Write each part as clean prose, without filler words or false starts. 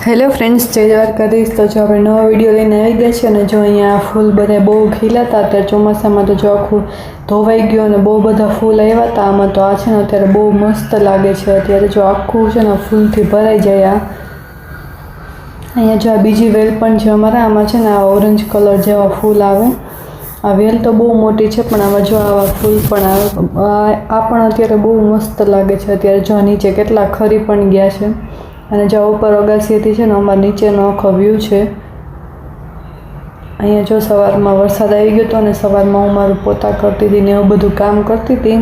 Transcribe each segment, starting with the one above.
Hello friends, જય દ્વારકાધીશ। તો જો આપણે નવો વિડીયો લઈને આવી ગયા છીએ અને જો અહીંયા ફૂલ બધા બહુ ખીલાતા અત્યારે ચોમાસામાં તો જો આખું ધોવાઈ ગયું અને બહુ બધા ફૂલ આવ્યા હતા આમાં તો આ છે ને અત્યારે બહુ મસ્ત લાગે છે। અત્યારે જો આખું છે ને ફૂલથી ભરાઈ જાય। અહીંયા જો આ બીજી વેલ પણ છે અમારા, આમાં છે ને આ ઓરેન્જ કલર જેવા ફૂલ આવે। આ વેલ તો બહુ મોટી છે પણ આમાં જો આવા ફૂલ પણ આવે। આ પણ અત્યારે બહુ મસ્ત લાગે છે। અત્યારે જો નીચે કેટલા ખરી પણ ગયા છે અને જો ઉપર અગાસીએથી છે ને અમારા નીચેનો આખો વ્યૂ છે। અહીંયા જો સવારમાં વરસાદ આવી ગયો હતો અને સવારમાં હું મારું પોતા કરતી હતી ને એવું બધું કામ કરતી હતી।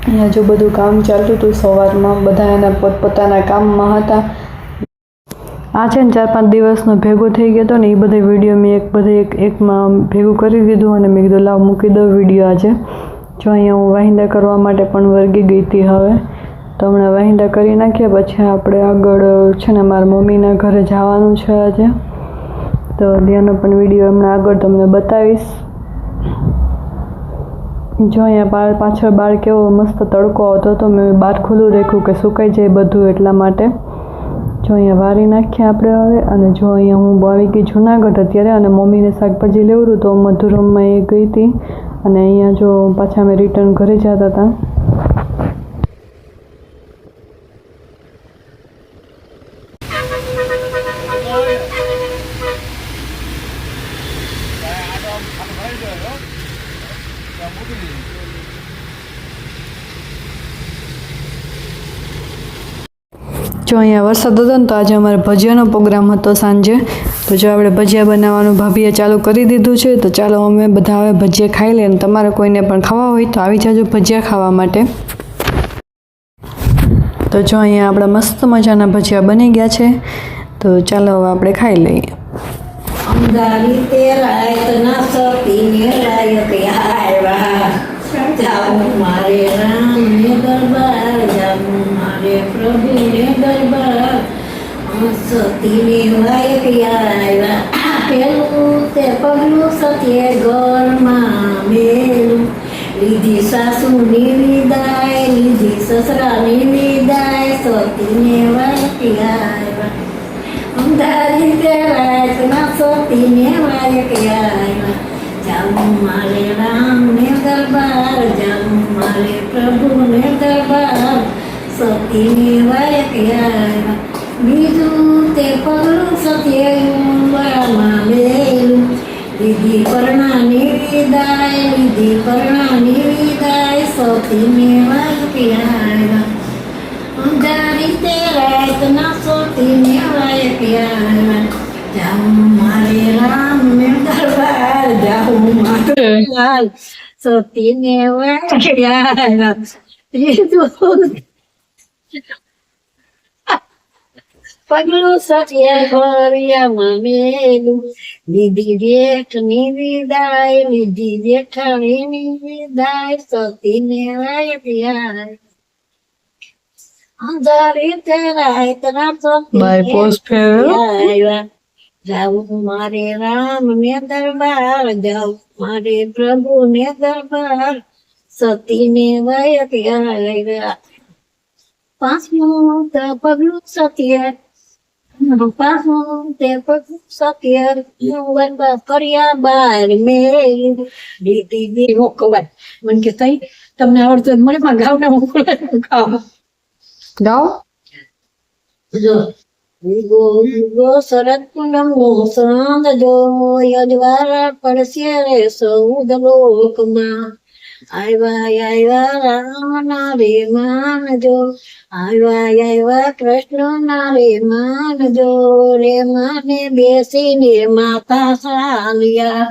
અહીંયા જો બધું કામ ચાલતું હતું સવારમાં, બધા એના પોતપોતાના કામમાં હતા। આ છે ને 4-5 દિવસનો ભેગો થઈ ગયો હતો ને એ બધા વિડીયો મેં એકમાં ભેગું કરી દીધું અને મેં કીધું લાવ મૂકી દઉં વિડીયો આજે। જો અહીંયા હું વાહિંદા કરવા માટે પણ વર્ગી ગઈ હતી હવે તો હમણાં વાહિંદા કરી નાખ્યા પછી આપણે આગળ છે ને મારા મમ્મીના ઘરે જવાનું છે આજે, તો ત્યાંનો પણ વિડીયો હમણાં આગળ તમને બતાવીશ। જો અહીંયા પાછળ બહાર કેવો મસ્ત તડકો આવતો હતો, મેં બહાર ખુલ્લું રાખ્યું કે સુકાઈ જાય બધું એટલા માટે। જો અહીંયા વારી નાખ્યા આપણે હવે અને જો અહીંયા હું આવી ગઈ જુનાગઢ અત્યારે અને મમ્મીને શાકભાજી લેવું હતું તો મધુરમમાં એ ગઈ હતી અને અહીંયા જો પાછા અમે રિટર્ન ઘરે જતા હતા। જો અહીંયા વરસાદ હતો ને તો આજે અમારે ભજીયાનો પ્રોગ્રામ હતો સાંજે, તો જો આપણે ભજીયા બનાવવાનું ભાભીએ ચાલુ કરી દીધું છે। તો ચાલો અમે બધા હવે ભજીયા ખાઈ લઈએ, તમારે કોઈને પણ ખાવા હોય તો આવી જાજો ભજીયા ખાવા માટે। તો જો અહીંયા આપણા મસ્ત મજાના ભજીયા બની ગયા છે, તો ચાલો હવે આપણે ખાઈ લઈએ। અંધારી તે રાત ના સતીને લાયક આવ્યા, જાઉં મારે રામને દરબાર, જાઉં મારે પ્રભુને દરબાર, સતીને લાયક આવ્યા। પેલું તે પગલું સતીએ ઘરમાં મેલું, લીધી સાસુની વિદાય, લીધી સસરાની વિદાય, સતીને લાયક આવ્યા। અંધારી તે રાતના સતીને લાયક આવ્યા, જાઉં મારે રામને દરબાર, જાઉં મારે પ્રભુને દરબાર, સતીને લાયક આવ્યા। બીજું તે પગલું સતીએ ઉંબરામાં મેલું, લીધી પરણાની વિદાય, લીધી પરણાની વિદાય, સતીને લાયક આવ્યા। અંધારી તે રાતના સતીને લાયક આવ્યા, જાઉં મારે રામને દરબાર, જાઉં મારે સતીને લાયક આવ્યા। પગલું સતીએ ઘરિયામાં મેલું, લીધી જેઠની વિદાય, લીધી જેઠાણીની વિદાય, સતીને લાયક આવ્યા। અંધારી તે રાતના સતીને આવ્યા, જાઉં મારે રામને દરબાર, જાઉં મારે પ્રભુને દરબાર, સતીને લાયક આવ્યા। પાંચમું તે પગલું સતીએ, પાંચમું તે પગલું સતીએ કર્યા બાર મેં, દીદી મોકવાય મને કે તઈ તમને આવડતું મને પણ ગાવ ને મોકલાય ગાવ ગાવ ગો શરદ પૂનમ નો સંગ જો યજવારા પડશે રે સૌદ લોકમાં, આવ્યા રામ ના રે માનજો, આવ્યા કૃષ્ણ ના રે માનજો, રે માને બેસીને માતા ચાલ્યા,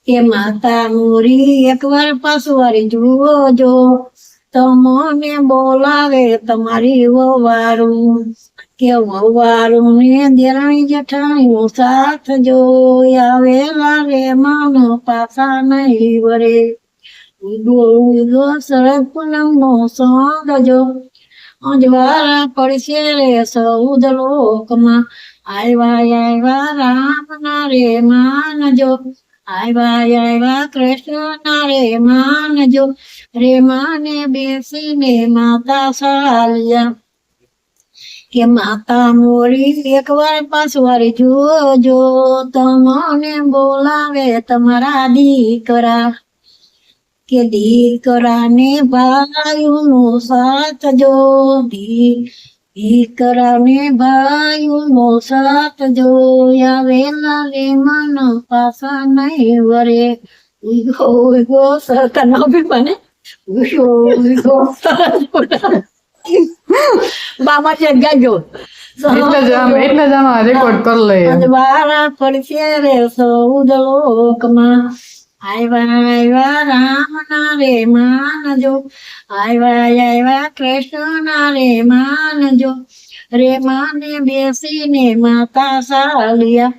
કે માતા મોરી એકવાર પાછવારી જુઓ, તમને બોલાવે તમારી વવારું, કે વવારું ને દેરાણી જેઠાણી નો સાથ જો, આવેલા રે માનો પાછા નહીં વરે, શરદ પૂનમ નો સંગ જો અજવાળા પડશે રે સૌદ લોકમાં, આવ્યા રામ ના રે માનજો, આવ્યા કૃષ્ણ ના રે માનજો, રે માને બેસીને માતા ચાલ્યા, કે માતા મોરી એકવાર પાછવાર જોજો તમને બોલાવે તમારા દીકરા કે દીકરાને ભાઈઓનો સાથ જો દીકરાને ભાઈઓનો સાથ જો આવેલા રે મન પાછા નહીં વરે ઉગો સરતા ના બી મને ઉગો બામા છે ગાજો એટલે જ આમાં રેકોર્ડ કરી લઈએ. વારા પડશે રે સૌદ લોકમાં આવ્યા રામના રે માનજો આવ્યા કૃષ્ણના રે માનજો રે માને બેસીને માતા સાલિયા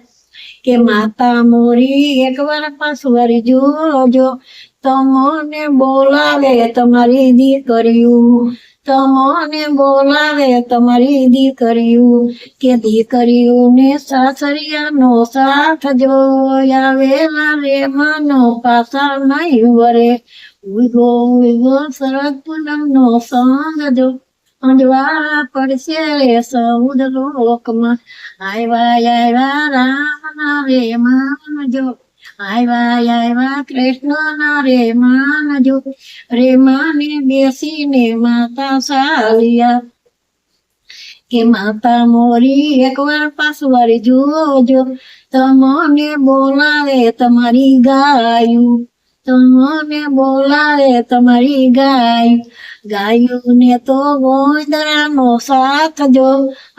કે માતા મોરી એકવાર પાછવાર જોજો તમને બોલાવે તમારી દીકરીયું તમને બોલાવે તમારી દીકરીયું કે દીકરીઓને સાસરિયાનો સાથ જો આવેલા રે મનો પાછા નહીં વરે ઉગો શરદ પૂનમનો સંગ જો અંજવાળા પડશે રે સૌદ લોકમાં આવ્યા રામના રે માનજો આવ્યા કૃષ્ણના રે માનજો રે માને બેસીને માતા સાલિયા કે માતા મોરી એકવાર પાછવાર જોજો તમને બોલાવે તમારી ગાયું તમને બોલાવે તમારી ગાયુને તો ગોંદરાનો સાથ જો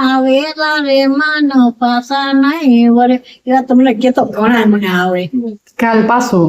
આવેલા રે માનો પાછા નહીં વરે એવા તમને કેતો ઘણા મને આવડે. કાલ પાછું